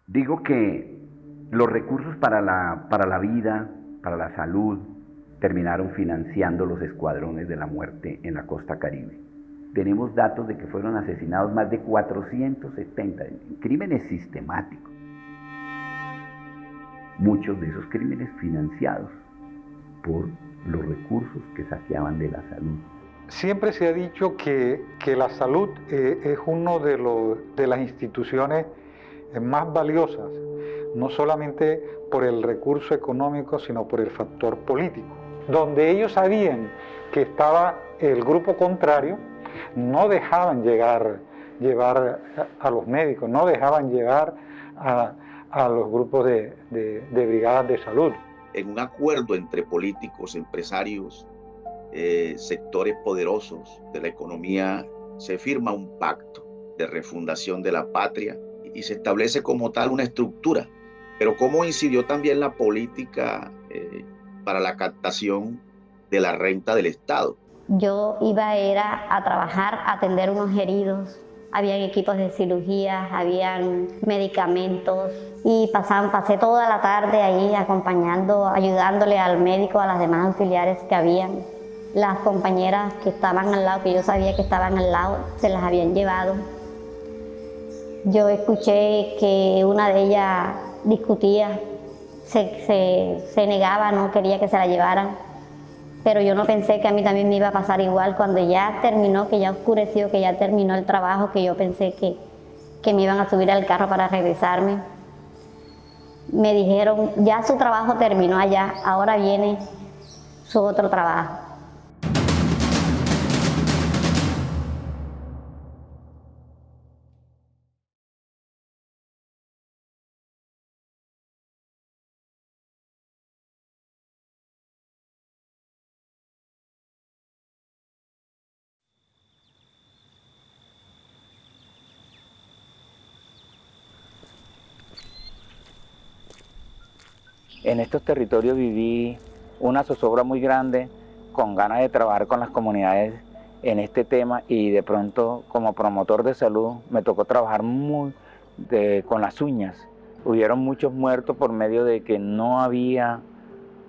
Digo que los recursos para la vida, para la salud, terminaron financiando los escuadrones de la muerte en la costa Caribe. Tenemos datos de que fueron asesinados más de 470 en crímenes sistemáticos. Muchos de esos crímenes financiados por los recursos que saqueaban de la salud. Siempre se ha dicho que la salud es una de las instituciones más valiosas, no solamente por el recurso económico, sino por el factor político. Donde ellos sabían que estaba el grupo contrario, no dejaban llevar a los médicos, no dejaban llevar a los grupos de brigadas de salud. En un acuerdo entre políticos, empresarios, sectores poderosos de la economía, se firma un pacto de refundación de la patria y se establece como tal una estructura. Pero cómo incidió también la política para la captación de la renta del Estado. Yo iba a trabajar, a atender unos heridos. Habían equipos de cirugía, habían medicamentos y pasé toda la tarde ahí acompañando, ayudándole al médico, a las demás auxiliares que habían. Las compañeras que estaban al lado, que yo sabía que estaban al lado, se las habían llevado. Yo escuché que una de ellas discutía, se negaba, no quería que se la llevaran. Pero yo no pensé que a mí también me iba a pasar igual. Cuando ya terminó, que ya oscureció, que ya terminó el trabajo, que yo pensé que me iban a subir al carro para regresarme. Me dijeron, ya su trabajo terminó allá, ahora viene su otro trabajo. En estos territorios viví una zozobra muy grande, con ganas de trabajar con las comunidades en este tema, y de pronto como promotor de salud me tocó trabajar con las uñas. Hubieron muchos muertos por medio de que no había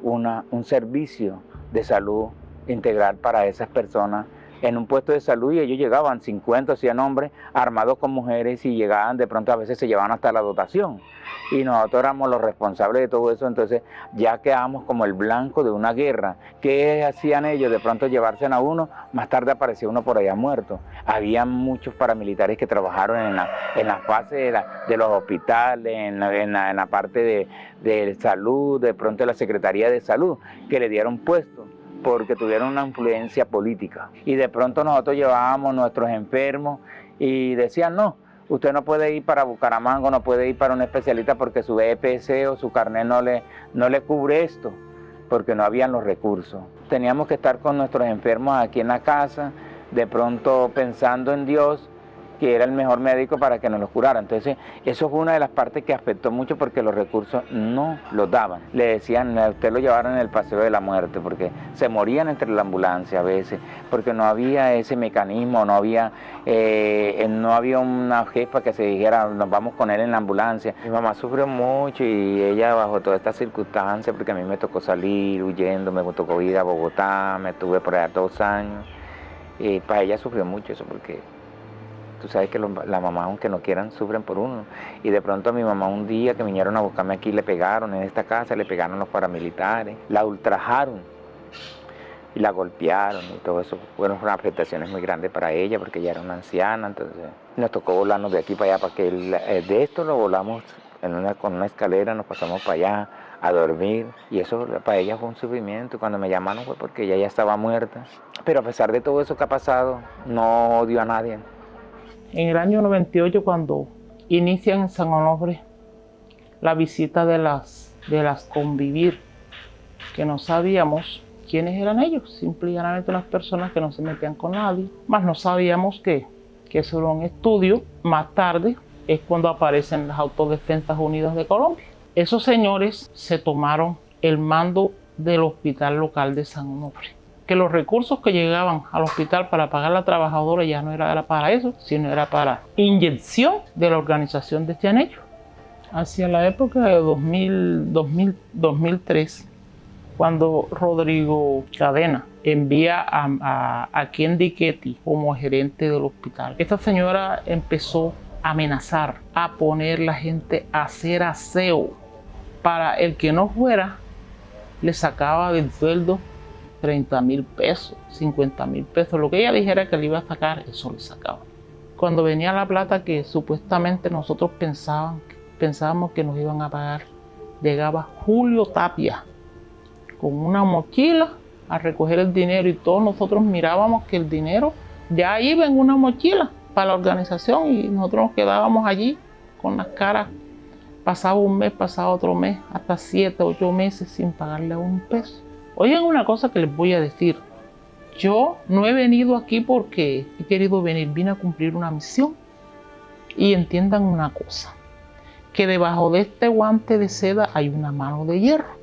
un servicio de salud integral para esas personas en un puesto de salud, y ellos llegaban 50 o 100 hombres armados con mujeres y llegaban, de pronto a veces se llevaban hasta la dotación, y nosotros éramos los responsables de todo eso. Entonces ya quedábamos como el blanco de una guerra. ¿Qué hacían ellos? De pronto llevarse a uno, más tarde aparecía uno por allá muerto. Había muchos paramilitares que trabajaron en la fase de los hospitales, en la parte de salud, de pronto de la Secretaría de Salud, que le dieron puestos porque tuvieron una influencia política. Y de pronto nosotros llevábamos nuestros enfermos y decían, no, usted no puede ir para Bucaramanga, no puede ir para un especialista porque su EPS o su carnet no le cubre esto, porque no habían los recursos. Teníamos que estar con nuestros enfermos aquí en la casa, de pronto pensando en Dios, que era el mejor médico para que nos los curara. Entonces eso fue una de las partes que afectó mucho, porque los recursos no los daban. Le decían, usted lo llevaron en el paseo de la muerte, porque se morían entre la ambulancia a veces, porque no había ese mecanismo, no había una jefa que se dijera, nos vamos con él en la ambulancia. Mi mamá sufrió mucho, y ella bajo todas estas circunstancias, porque a mí me tocó salir huyendo, me tocó ir a Bogotá, me tuve por allá 2 años, y para ella sufrió mucho eso, porque tú sabes que las mamás, aunque no quieran, sufren por uno. Y de pronto a mi mamá un día que vinieron a buscarme aquí, le pegaron en esta casa, le pegaron los paramilitares, la ultrajaron y la golpearon, y todo eso fueron afectaciones muy grandes para ella, porque ella era una anciana. Entonces nos tocó volarnos de aquí para allá, para que de esto lo volamos con una escalera, nos pasamos para allá a dormir, y eso para ella fue un sufrimiento. Cuando me llamaron fue porque ella ya estaba muerta. Pero a pesar de todo eso que ha pasado, no odio a nadie. En el año 98, cuando inician en San Onofre la visita de las convivir, que no sabíamos quiénes eran ellos, simple y llanamente unas personas que no se metían con nadie, más no sabíamos que eso era un estudio. Más tarde es cuando aparecen las Autodefensas Unidas de Colombia. Esos señores se tomaron el mando del hospital local de San Onofre, que los recursos que llegaban al hospital para pagar a la trabajadora ya no era para eso, sino era para inyección de la organización de Cianello. Hacia la época de 2003, cuando Rodrigo Cadena envía a Kendi Ketty como gerente del hospital, esta señora empezó a amenazar, a poner la gente a hacer aseo. Para el que no fuera, le sacaba del sueldo 30,000 pesos, 50,000 pesos. Lo que ella dijera que le iba a sacar, eso le sacaba. Cuando venía la plata que supuestamente nosotros pensábamos que nos iban a pagar, llegaba Julio Tapia con una mochila a recoger el dinero y todos nosotros mirábamos que el dinero ya iba en una mochila para la organización y nosotros nos quedábamos allí con las caras. Pasaba un mes, pasaba otro mes, hasta 7, 8 meses sin pagarle un peso. Oigan una cosa que les voy a decir. Yo no he venido aquí porque he querido venir, vine a cumplir una misión. Y entiendan una cosa, que debajo de este guante de seda hay una mano de hierro.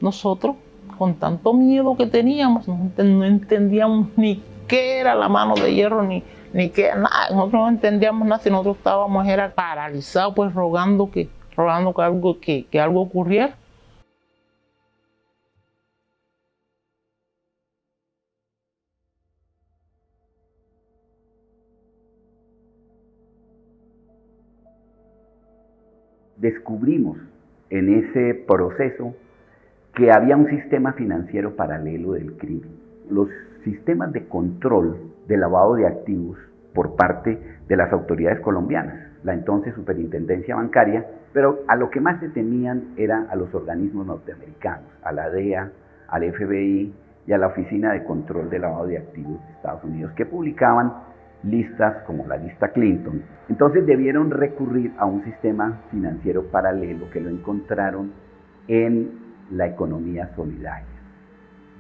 Nosotros, con tanto miedo que teníamos, no entendíamos ni qué era la mano de hierro, ni qué nada. Nosotros no entendíamos nada, si nosotros estábamos era paralizados, pues rogando que algo ocurriera. Descubrimos en ese proceso que había un sistema financiero paralelo del crimen. Los sistemas de control de lavado de activos por parte de las autoridades colombianas, la entonces Superintendencia Bancaria, pero a lo que más se temían era a los organismos norteamericanos, a la DEA, al FBI y a la Oficina de Control de Lavado de Activos de Estados Unidos, que publicaban listas como la lista Clinton. Entonces debieron recurrir a un sistema financiero paralelo que lo encontraron en la economía solidaria,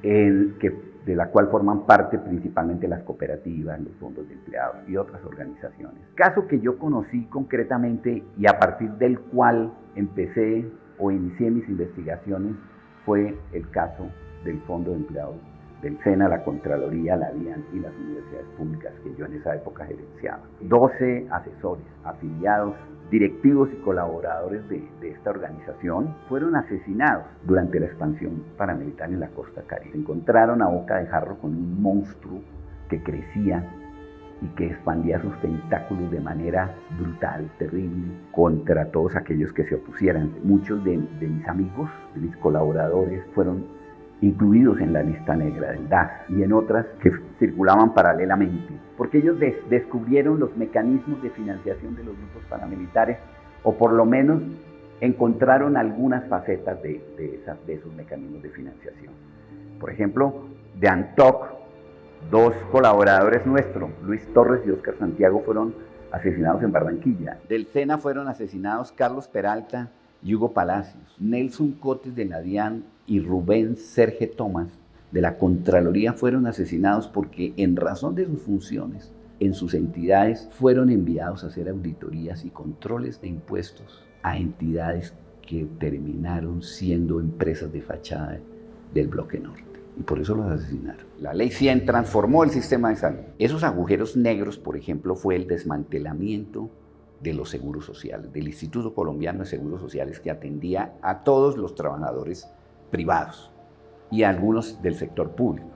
de la cual forman parte principalmente las cooperativas, los fondos de empleados y otras organizaciones. Caso que yo conocí concretamente y a partir del cual inicié mis investigaciones fue el caso del Fondo de Empleados del SENA, la Contraloría, la DIAN y las universidades públicas que yo en esa época gerenciaba. 12 asesores, afiliados, directivos y colaboradores de esta organización fueron asesinados durante la expansión paramilitar en la costa caribe. Se encontraron a boca de jarro con un monstruo que crecía y que expandía sus tentáculos de manera brutal, terrible, contra todos aquellos que se opusieran. Muchos de mis amigos, de mis colaboradores, fueron incluidos en la lista negra del DAS y en otras que circulaban paralelamente, porque ellos descubrieron los mecanismos de financiación de los grupos paramilitares, o por lo menos encontraron algunas facetas de esos mecanismos de financiación. Por ejemplo, de Antoc, 2 colaboradores nuestros, Luis Torres y Óscar Santiago, fueron asesinados en Barranquilla. Del SENA fueron asesinados Carlos Peralta y Hugo Palacios, Nelson Cotes de la DIAN y Rubén Serge Tomás de la Contraloría fueron asesinados porque en razón de sus funciones en sus entidades fueron enviados a hacer auditorías y controles de impuestos a entidades que terminaron siendo empresas de fachada del Bloque Norte. Y por eso los asesinaron. La Ley 100 transformó el sistema de salud. Esos agujeros negros, por ejemplo, fue el desmantelamiento de los seguros sociales, del Instituto Colombiano de Seguros Sociales, que atendía a todos los trabajadores privados y a algunos del sector público.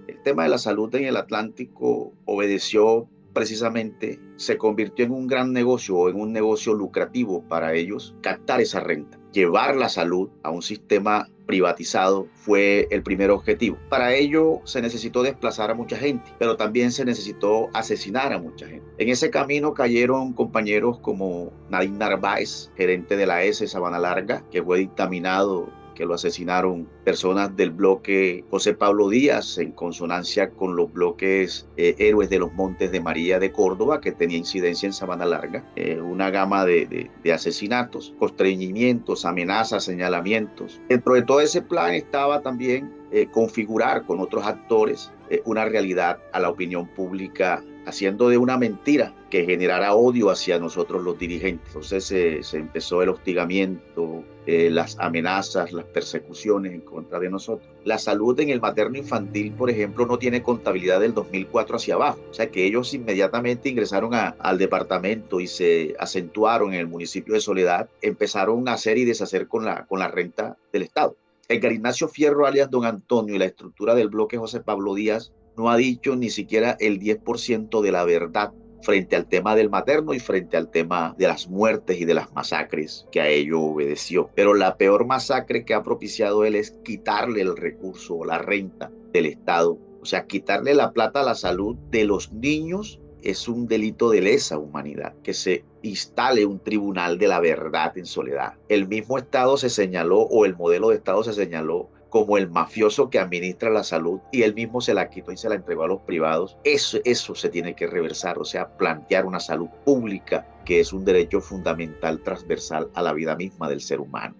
El tema de la salud en el Atlántico obedeció precisamente, se convirtió en un gran negocio o en un negocio lucrativo para ellos, captar esa renta. Llevar la salud a un sistema privatizado fue el primer objetivo. Para ello se necesitó desplazar a mucha gente, pero también se necesitó asesinar a mucha gente. En ese camino cayeron compañeros como Nadine Narváez, gerente de la S Sabana Larga, que fue dictaminado que lo asesinaron personas del bloque José Pablo Díaz, en consonancia con los bloques Héroes de los Montes de María de Córdoba, que tenía incidencia en Sabana Larga, una gama de asesinatos, constreñimientos, amenazas, señalamientos. Dentro de todo ese plan estaba también configurar con otros actores una realidad a la opinión pública haciendo de una mentira que generara odio hacia nosotros los dirigentes. Entonces se empezó el hostigamiento, las amenazas, las persecuciones en contra de nosotros. La salud en el materno infantil, por ejemplo, no tiene contabilidad del 2004 hacia abajo. O sea que ellos inmediatamente ingresaron al departamento y se acentuaron en el municipio de Soledad, empezaron a hacer y deshacer con la renta del Estado. Edgar Ignacio Fierro, alias Don Antonio, y la estructura del bloque José Pablo Díaz no ha dicho ni siquiera el 10% de la verdad frente al tema del materno y frente al tema de las muertes y de las masacres que a ello obedeció. Pero la peor masacre que ha propiciado él es quitarle el recurso o la renta del Estado. O sea, quitarle la plata a la salud de los niños es un delito de lesa humanidad. Que se instale un tribunal de la verdad en Soledad. El mismo Estado se señaló, o el modelo de Estado se señaló, como el mafioso que administra la salud, y él mismo se la quitó y se la entregó a los privados. Eso se tiene que reversar, o sea, plantear una salud pública que es un derecho fundamental transversal a la vida misma del ser humano.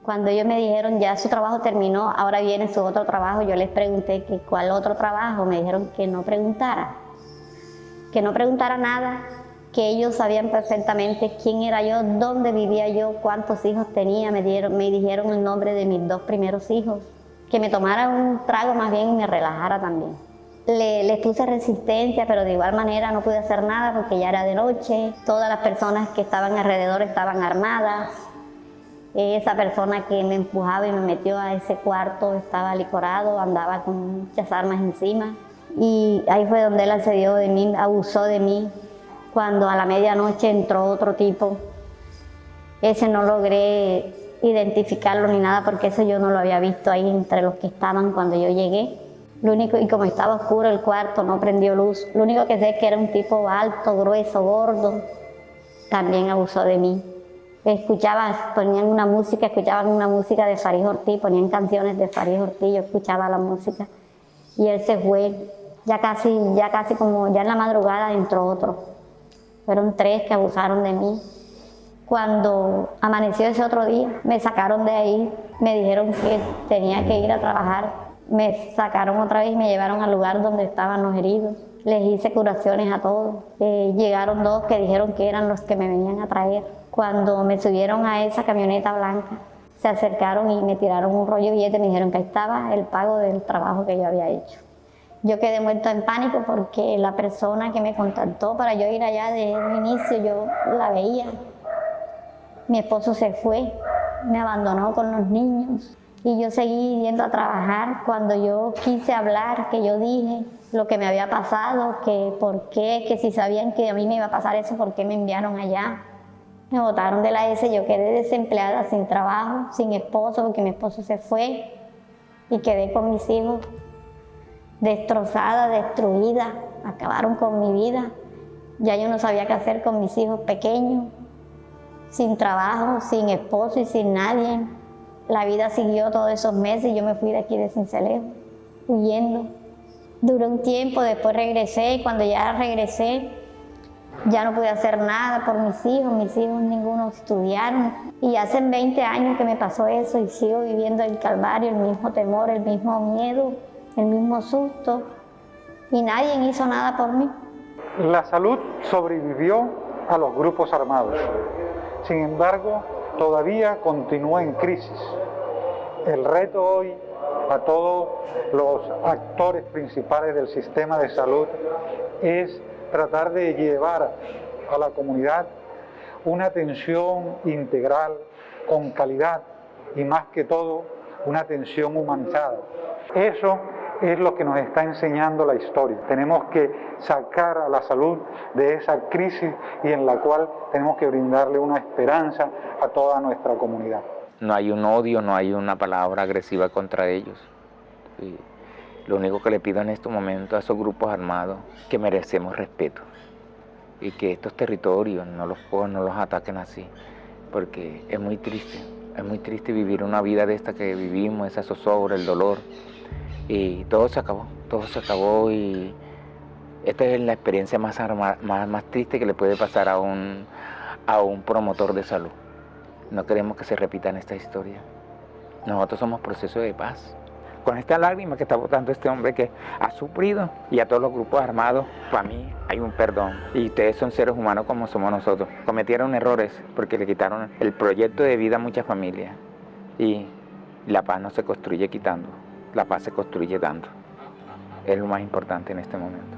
Cuando ellos me dijeron ya su trabajo terminó, ahora viene su otro trabajo, yo les pregunté que cuál otro trabajo, me dijeron que no preguntara nada, que ellos sabían perfectamente quién era yo, dónde vivía yo, cuántos hijos tenía, me dijeron el nombre de mis 2 primeros hijos, que me tomara un trago más bien y me relajara también. Les puse resistencia, pero de igual manera no pude hacer nada porque ya era de noche, todas las personas que estaban alrededor estaban armadas. Esa persona que me empujaba y me metió a ese cuarto estaba licorado, andaba con muchas armas encima. Y ahí fue donde él accedió de mí, abusó de mí. Cuando a la medianoche entró otro tipo, ese no logré identificarlo ni nada porque eso yo no lo había visto ahí entre los que estaban cuando yo llegué. Lo único, y como estaba oscuro el cuarto, no prendió luz. Lo único que sé es que era un tipo alto, grueso, gordo. También abusó de mí. Ponían una música de Farid Ortiz, ponían canciones de Farid Ortiz, yo escuchaba la música y él se fue, ya casi como ya en la madrugada entró otro. Fueron 3 que abusaron de mí. Cuando amaneció ese otro día, me sacaron de ahí, me dijeron que tenía que ir a trabajar, me sacaron otra vez y me llevaron al lugar donde estaban los heridos. Les hice curaciones a todos. Llegaron 2 que dijeron que eran los que me venían a traer. Cuando me subieron a esa camioneta blanca, se acercaron y me tiraron un rollo de billete y me dijeron que ahí estaba el pago del trabajo que yo había hecho. Yo quedé muerta en pánico porque la persona que me contactó para yo ir allá desde un inicio, yo la veía. Mi esposo se fue, me abandonó con los niños y yo seguí yendo a trabajar. Cuando yo quise hablar, que yo dije lo que me había pasado, que por qué, que si sabían que a mí me iba a pasar eso, ¿por qué me enviaron allá? Me botaron de la S, yo quedé desempleada, sin trabajo, sin esposo, porque mi esposo se fue y quedé con mis hijos destrozada, destruida, acabaron con mi vida. Ya yo no sabía qué hacer con mis hijos pequeños, sin trabajo, sin esposo y sin nadie. La vida siguió todos esos meses y yo me fui de aquí de Sincelejo, huyendo. Duró un tiempo, después regresé y cuando ya regresé, ya no pude hacer nada por mis hijos ninguno estudiaron. Y hace 20 años que me pasó eso y sigo viviendo el calvario, el mismo temor, el mismo miedo, el mismo susto. Y nadie hizo nada por mí. La salud sobrevivió a los grupos armados. Sin embargo, todavía continúa en crisis. El reto hoy a todos los actores principales del sistema de salud es tratar de llevar a la comunidad una atención integral, con calidad y más que todo una atención humanizada. Eso es lo que nos está enseñando la historia. Tenemos que sacar a la salud de esa crisis y en la cual tenemos que brindarle una esperanza a toda nuestra comunidad. No hay un odio, no hay una palabra agresiva contra ellos. Y lo único que le pido en este momento a esos grupos armados es que merecemos respeto y que estos territorios no los ataquen así, porque es muy triste vivir una vida de esta que vivimos, esa zozobra, el dolor, y todo se acabó y esta es la experiencia más triste que le puede pasar a a un promotor de salud. No queremos que se repitan esta historia. Nosotros somos proceso de paz. Con esta lágrima que está botando este hombre que ha sufrido, y a todos los grupos armados, para mí hay un perdón. Y ustedes son seres humanos como somos nosotros. Cometieron errores porque le quitaron el proyecto de vida a muchas familias. Y la paz no se construye quitando, la paz se construye dando. Es lo más importante en este momento.